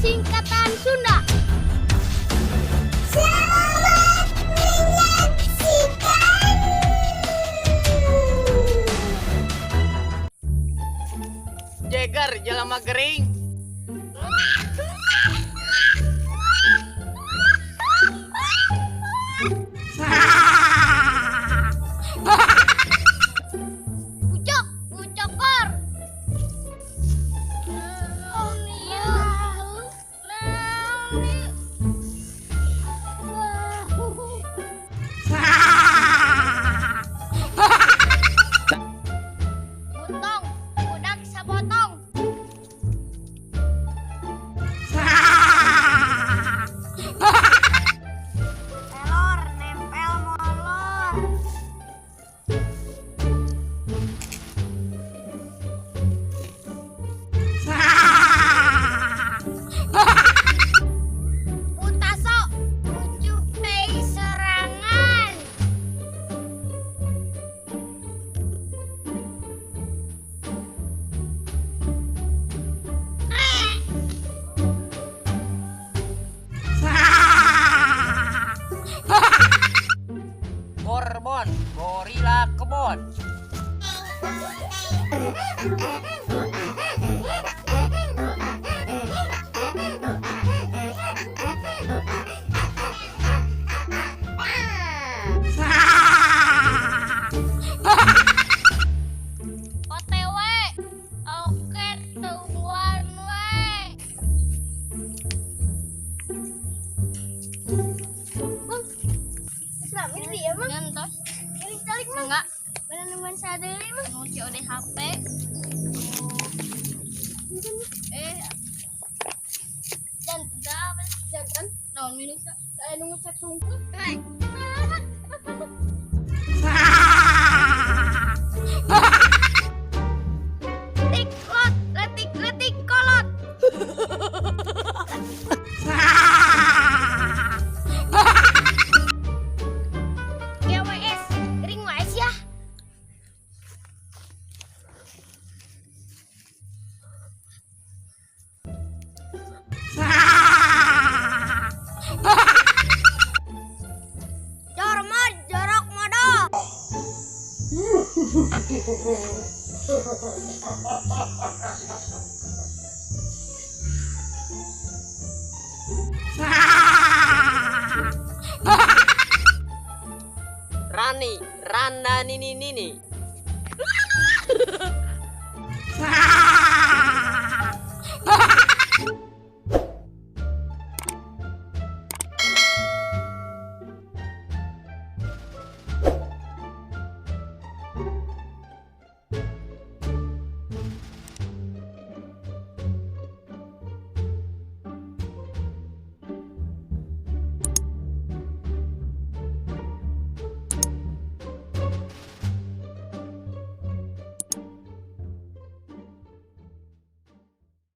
singkatan Sunda. Selamat menyaksikan. Jeger jelema gering. Ucok, ucokor. Butong, budak sabotong. Telor nempel molor. Putaso, ujuk teh serangan. Gorbon, gorila kebon. OTW, oke tungguan we. Bang, selama ini dia mah ngantos. Ini calik mah enggak. Mana nemuan sadeli mah nguci ode HP. Jantan, naon minus ada nunggu chat tunggu. Tiklot, letik kolot. GWS, ring WS ya. Jormod, jorok modal. Rani, Randa nini nini.